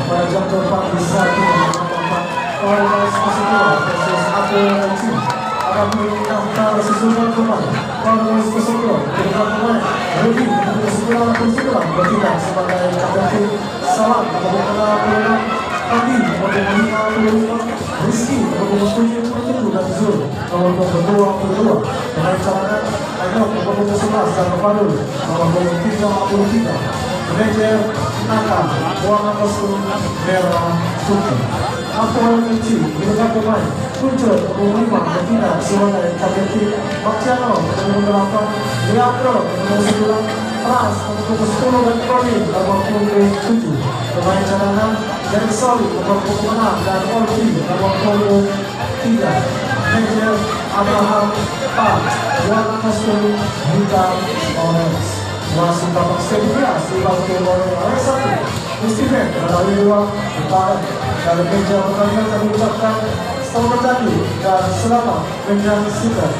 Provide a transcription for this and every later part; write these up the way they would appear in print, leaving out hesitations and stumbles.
pada jam keempat bisa dilakukan Kualitas Keseluruhan versus APLC. Adapun daftar susunan pemain Kualitas Keseluruhan dengan pemain Rudy untuk keseluruhan bertindak sebagai kapten Salam untuk pemain Andi nomor 55, Rizky nomor 77 dan Zul nomor 22. Pemain cadangan Ainok nomor 11 dan Fadul nomor 33. Manajer Naka warna kostum merah putih. Apel Kunci dengan pemain Kunci nomor 5 bertindak sebagai kapten tim Marciano nomor 8, Leandro nomor 9, Pras nomor 10 dan Koni nomor 27. Pemain cadangan dari Soli nomor 26 dan Olvi nomor 23. Manajer Abraham Pak warna kostum hitam orange. Masih tampak sekilas dibantu oleh Alexander Steven melalui ruang depan. Dari meja pertandingan kami ucapkan selamat datang dan selamat menyaksikan.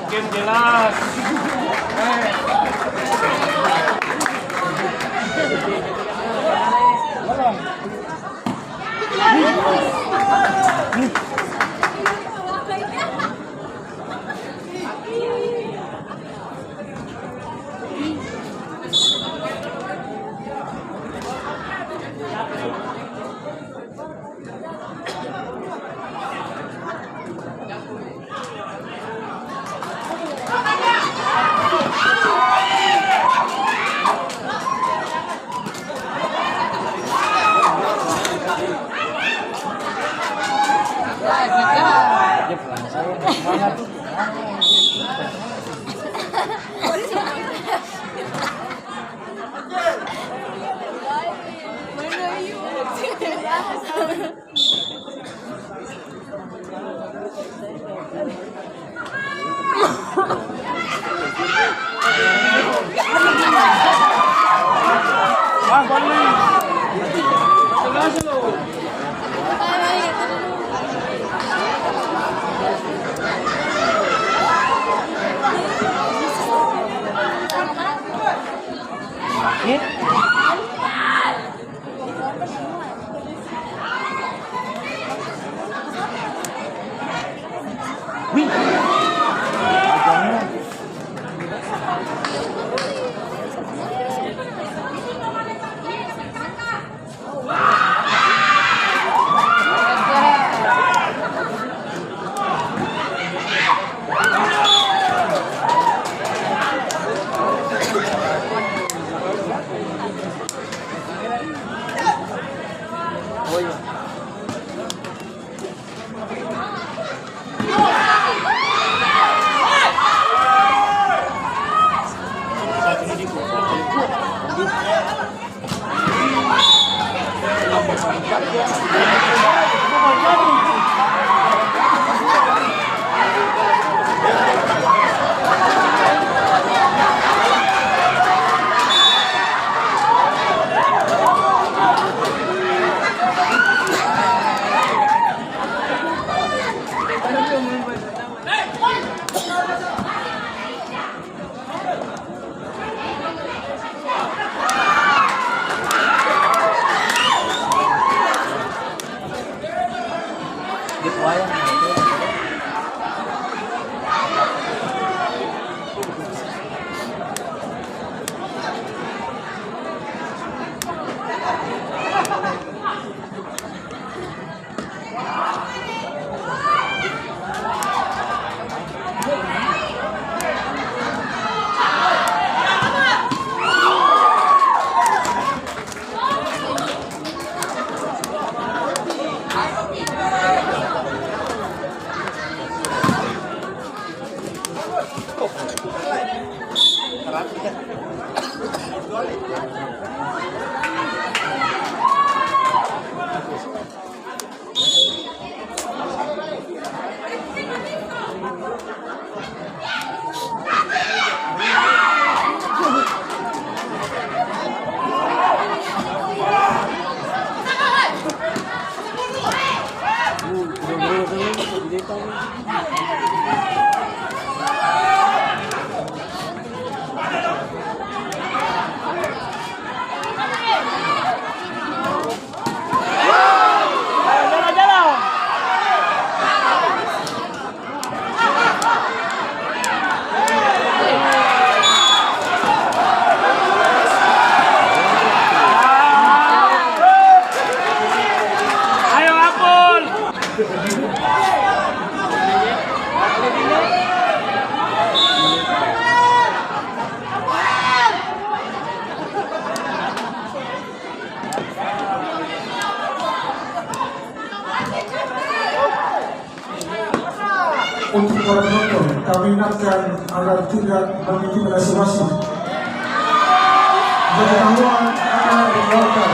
Game jelas. Untuk para penonton, kami ingatkan agar tidak mengintimidasi wasit. Pengetahuan akan dikeluarkan.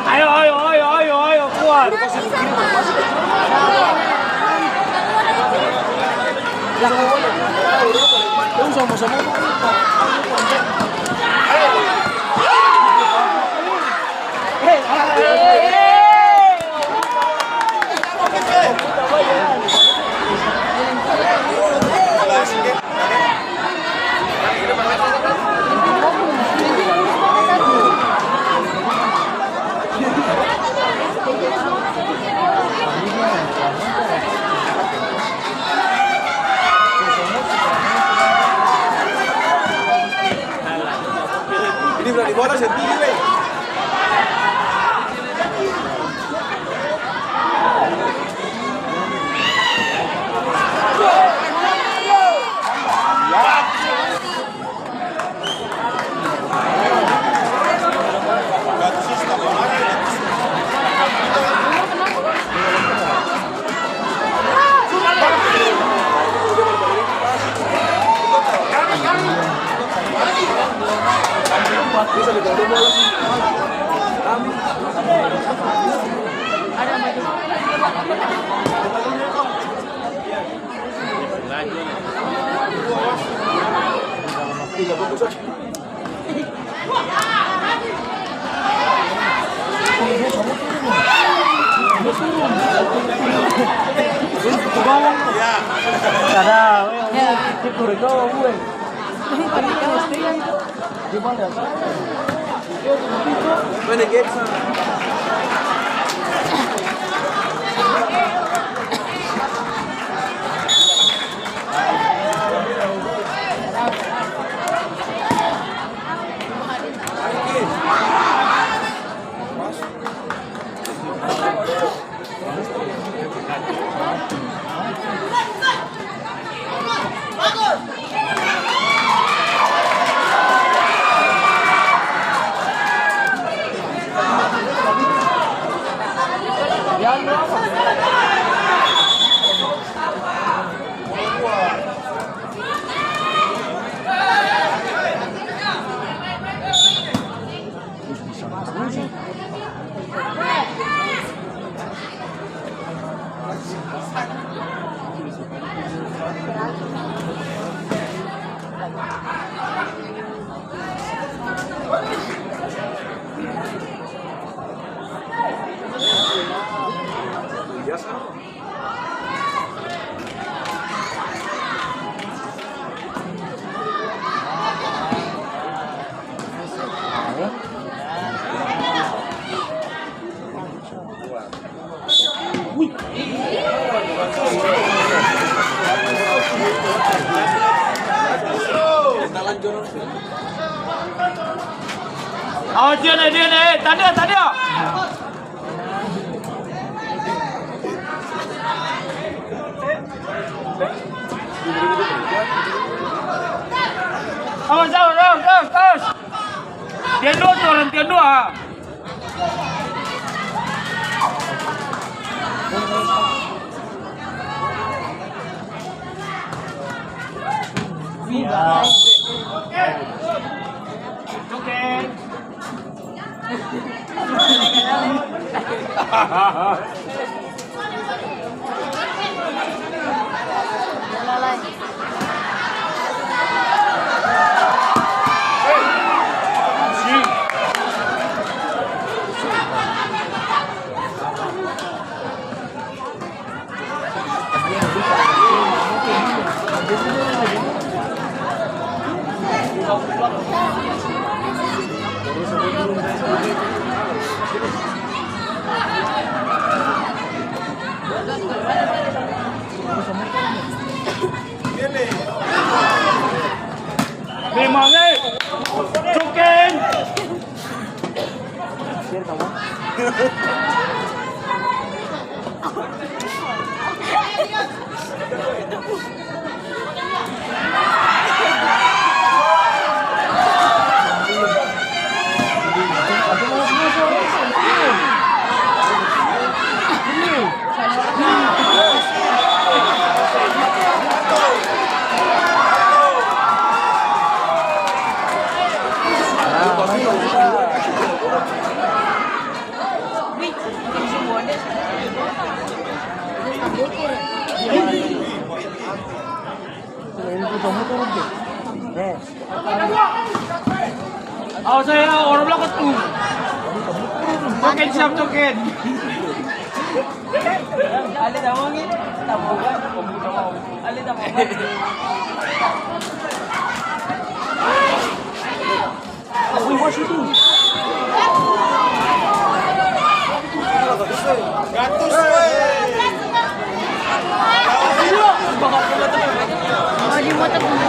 Ayo, kuat. Ini berani bola sendiri, weh. Bisa dibantu bola. Renegade sana. Oh dia nih, tanda. Awas, terus. Tian dua. Memangnya Cuken. Wih, jadi semuanya. Oh saya orang belakang tu. Token siap token. Ali dah mau ni, tak mau kan? Ali dah mau. Aku mau situ. Gatus weh. Oh, di motor punya.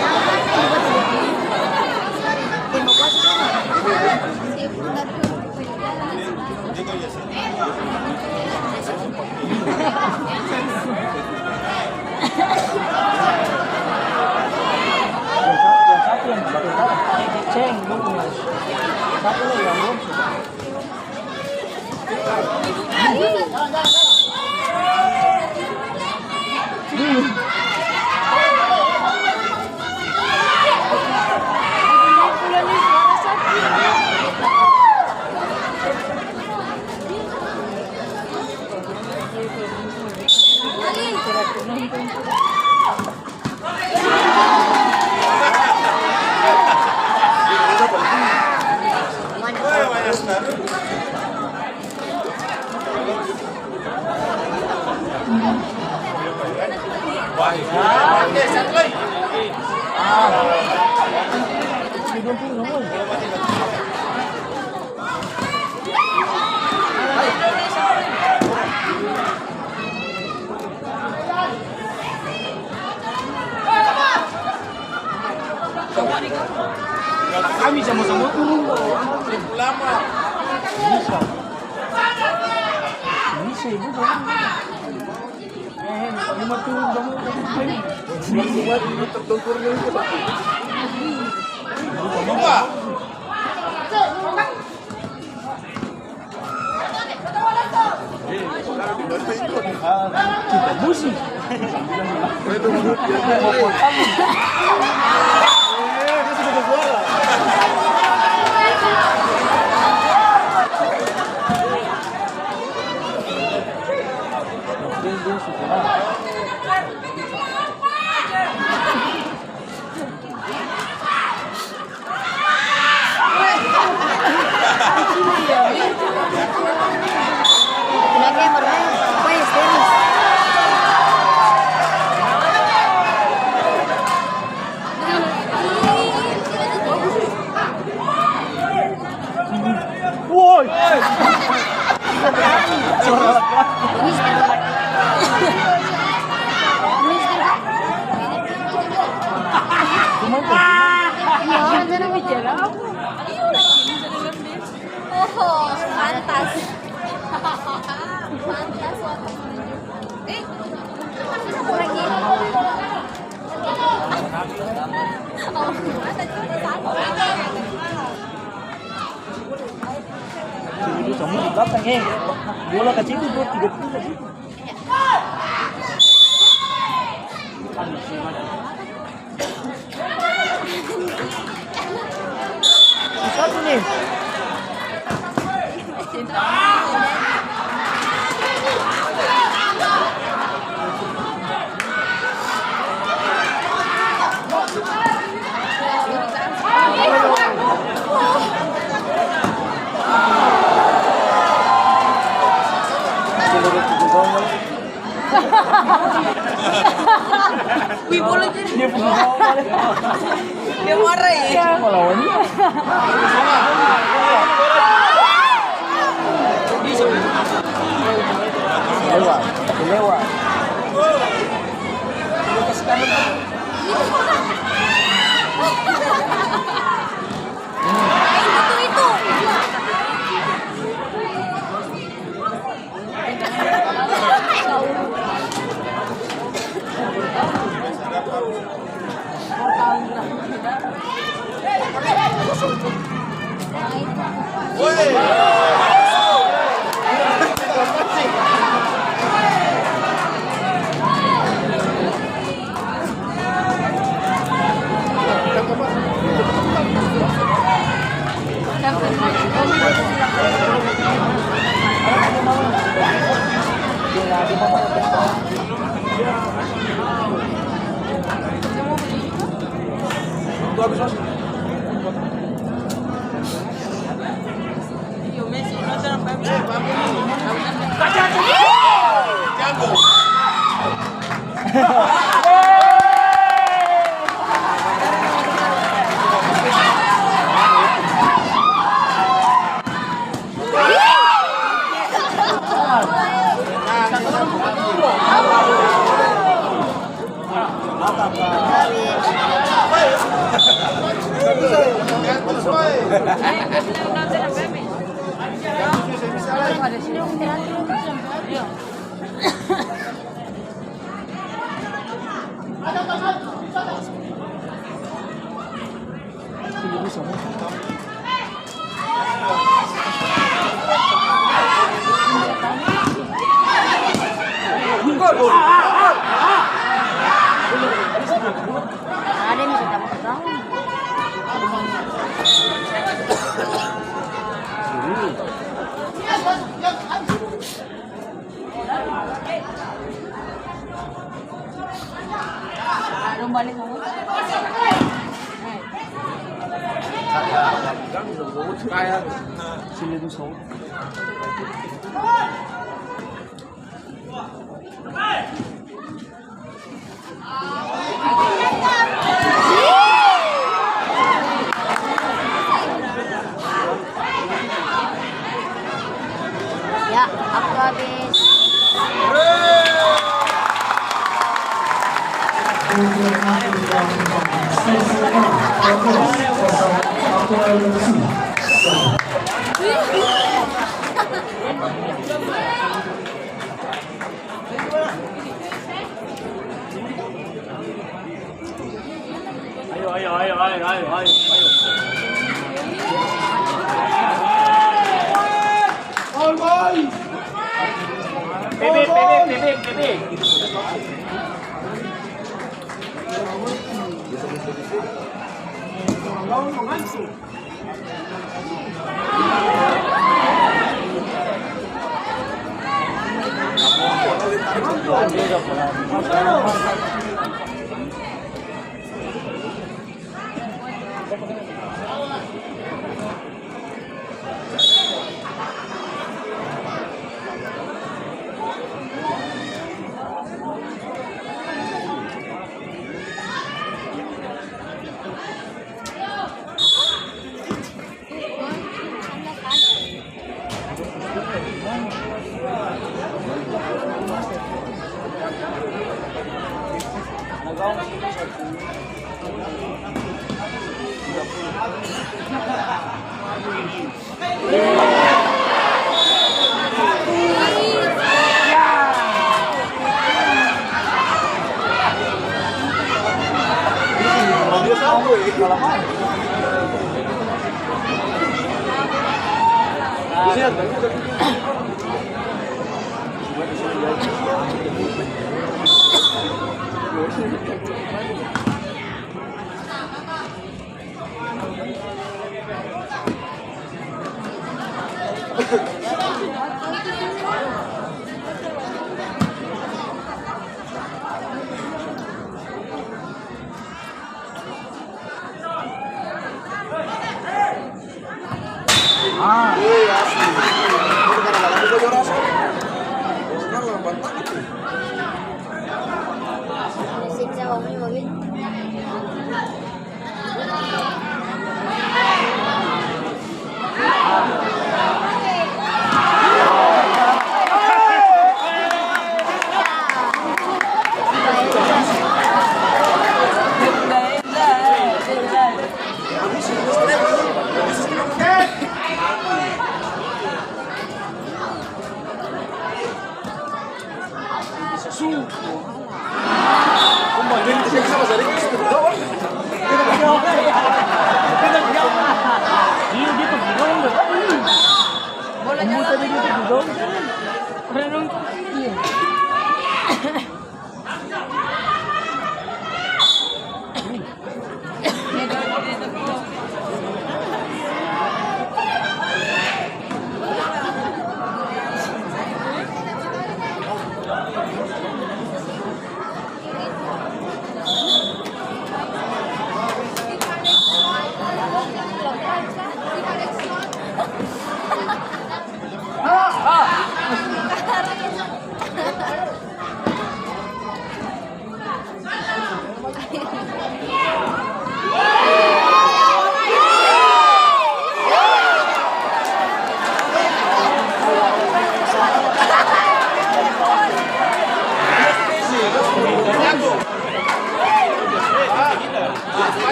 Kami sama-sama turun. Lama. Bisa ibu kan? Lima turun kamu. Buat tertungkurnya itu Pak. Buka. Kita musik. Itu menurut dia. Lagi yang bermain, pues tenis. Woi. Ya, orang sana bicara. Oh, pantas. Pantas waktu satu lagi. Oh, ada juga satu. Itu semua di belakang bola kecil itu 30 lagi. Satu nih. Wih, bola jadi. Dia punya Dia marah ya. lawannya. Lewat, lewat. Itu. Waktu habis masuk. Jago. Ada yang bisa dapat tahu. Balik mau. Kayak Sini tuh so. Ya, aku habis. Ayo. Bebek. Siksa kamu mobil.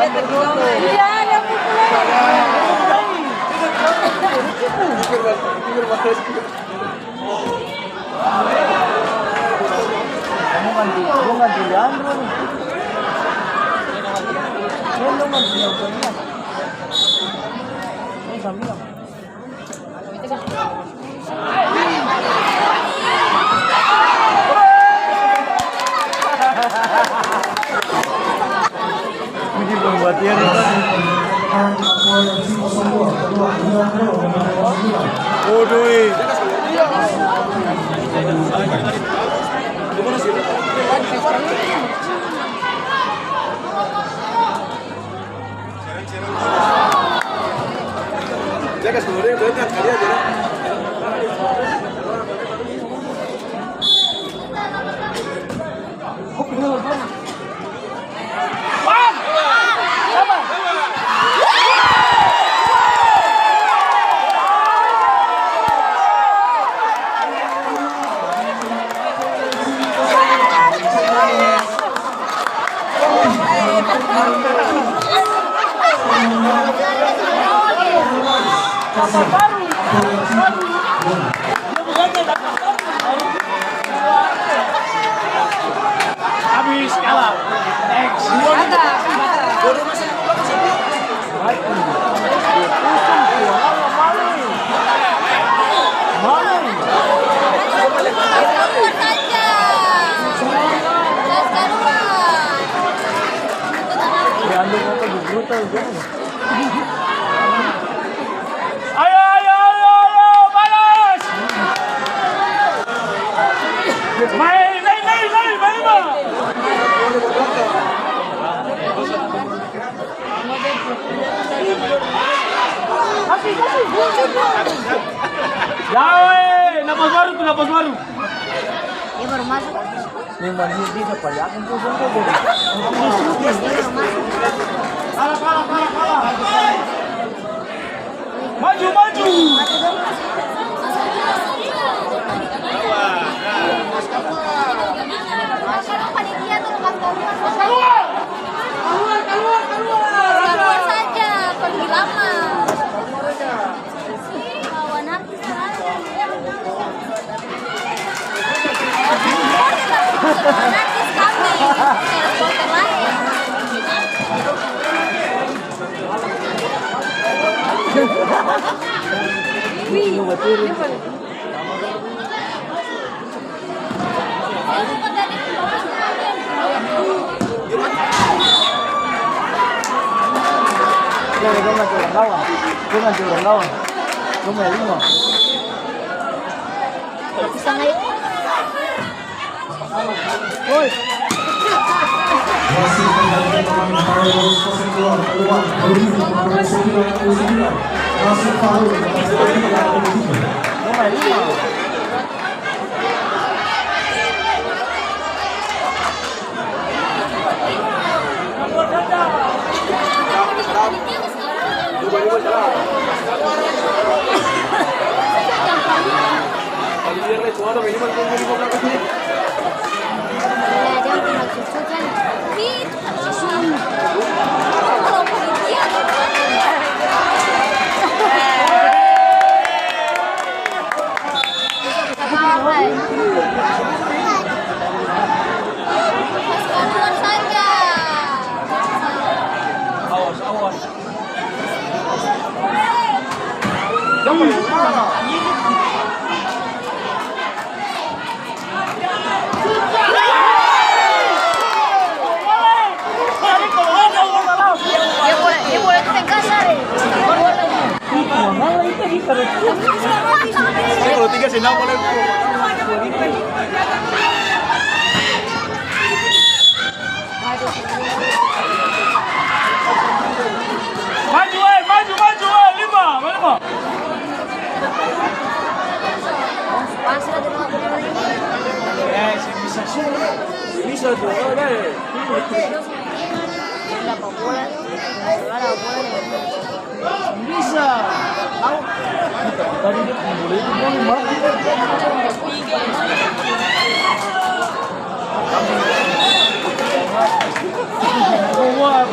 Iya, yang pukulin. Pikir bahas. Kamu ganti, gua ganti Leandro nih. Lu ganti Leandro. Ini sambil. Ini membuat dia Bodoh. Jaga seluruhnya berarti kali aja. Habis kalah. Next. Keluar saja. Gas keluar. Leandro kok brutal banget. Ayo, balas. Main, Pak. Ya, napas baru. Dia baru masuk. Memang dia dapat yakin tuh bongkar. Dia baru masuk. Kalah. Maju. Sekarang panitia tuh lepas keluar. Keluar saja, pergi lama. Lawan artis lawan artis kami. Supporter lain. Gue ganti orang lawan. Gue main 5. Bisa nggak ya? Woi. Masih kembali pemain Carlos keluar pemain 99 masih Faru Gue main 5. Coba jalan. Kalau dia naik suara minimal 25 belakang sini. Dia tinggal susu kan. Kalau panitia keluar saja. Awas. Dia boleh tegasar. Tapi kalau 3 sih enggak boleh. Maju, 5. Mana, Pak? Pasir ada rumah kuda ini. Bisa tuh. Berapa bulan? Berapa bulan? Bisa. Tahu. Tadi dia boleh itu boleh mati. Keluar.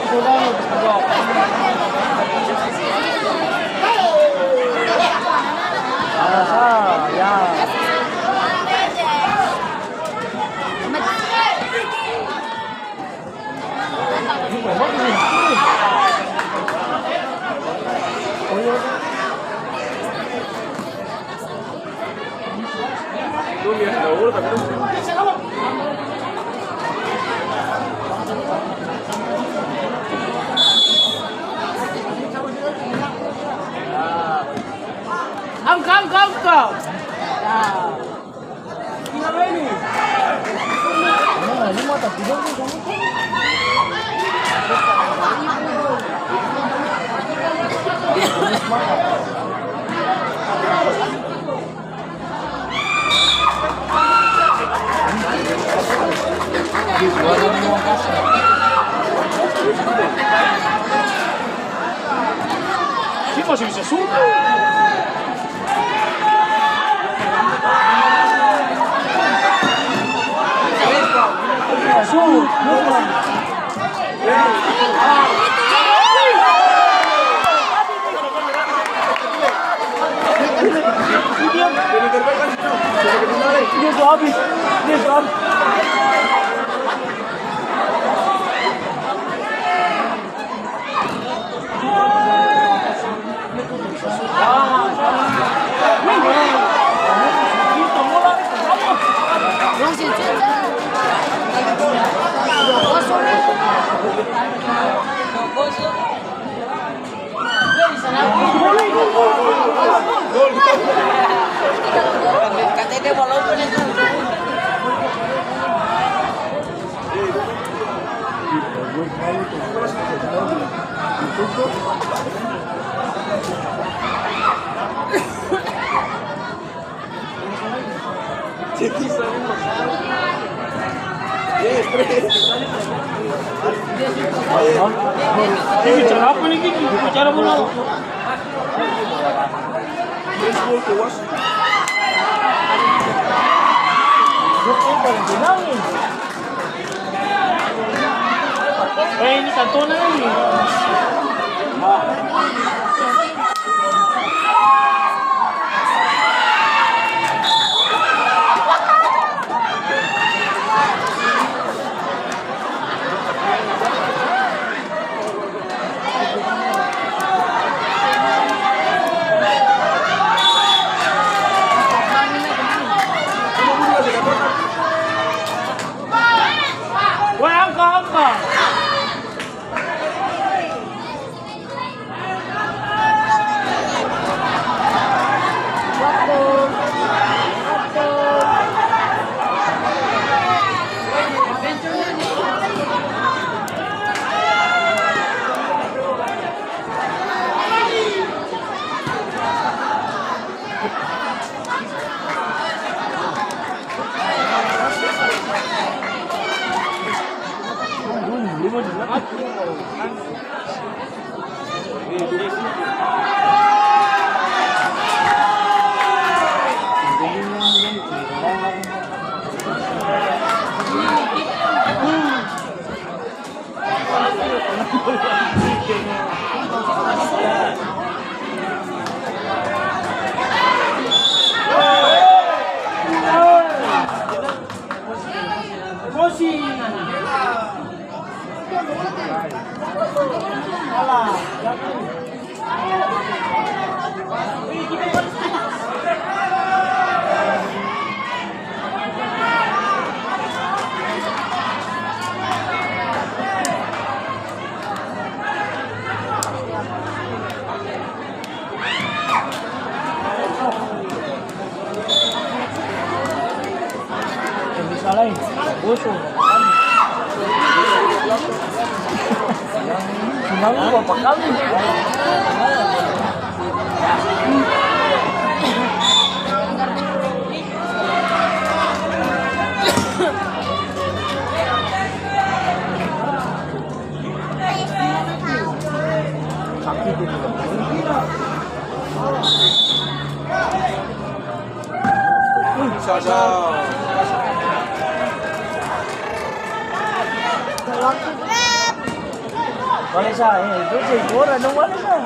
Dia masih bisa suruh. Suruh. Dia sudah habis. Dia sudah habis. Ini bicara apa nih Kiki? Bicara bola. Ini Cantona ini. Wah, angka. Salah, bosok. Senang berapa kali? Wala siya, ito siya, ora, nung wala siya.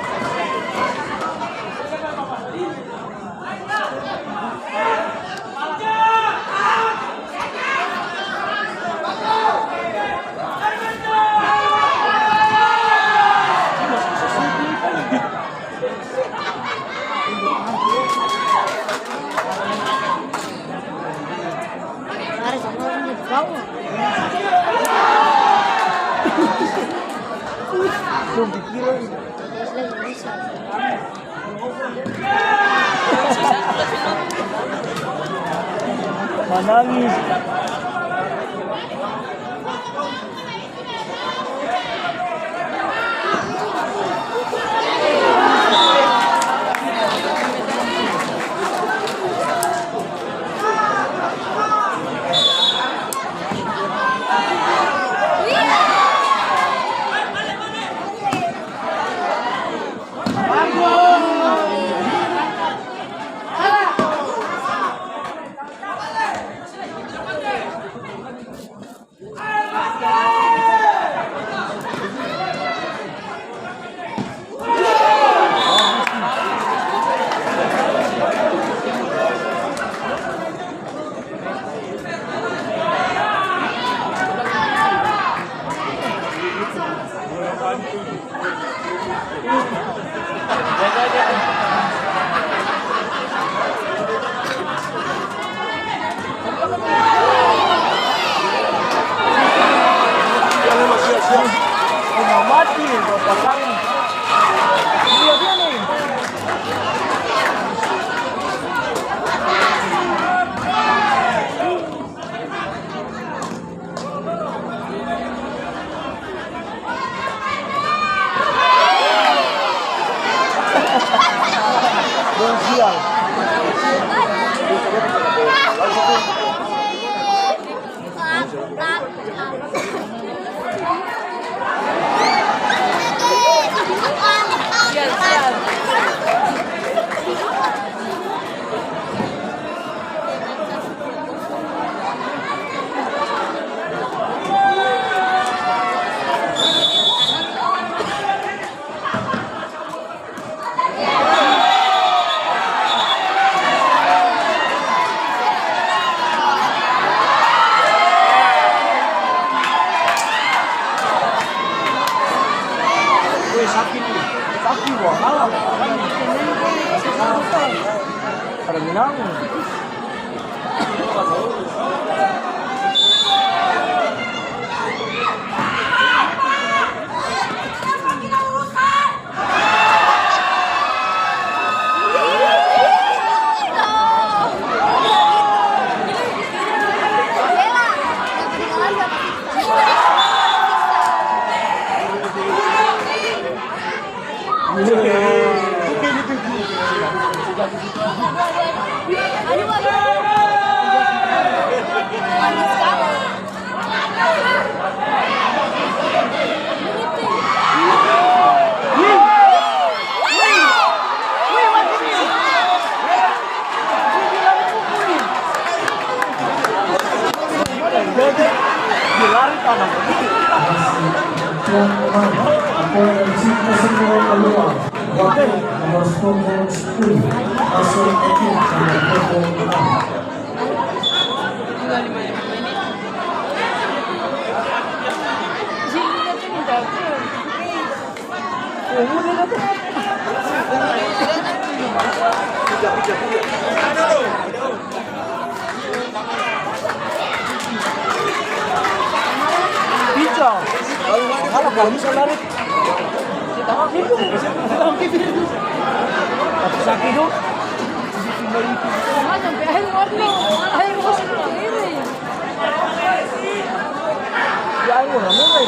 Manangis. sakit gua kalah. Pada menang. Bella, yang ketinggalan sama Aduh, manis sekali. Dilari tanah. Tuan rumah potensi kesembuhan keluar wakil nomor 10 Asal Ekin dan Tepo Menang. Bisa. Kalau bisa lari. Tapi sakit dong. Sampai akhir warna. Akhir warna ini. Ya ayo ramai.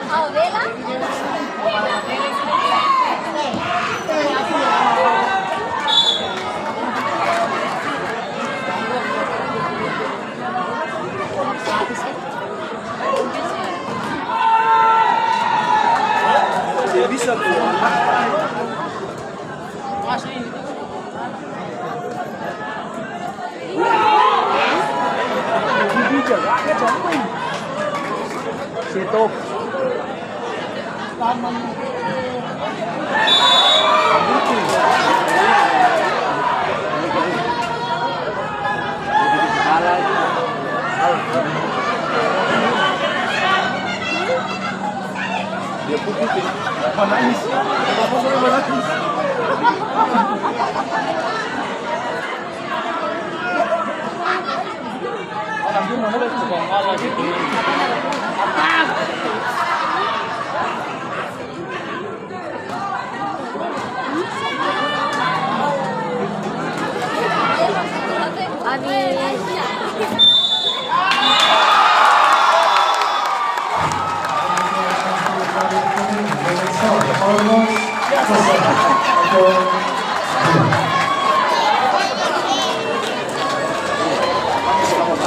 Oh, Bella? Bisa tuh. Situ. Menangis. Apa boleh menangis? Nanti mana lagi?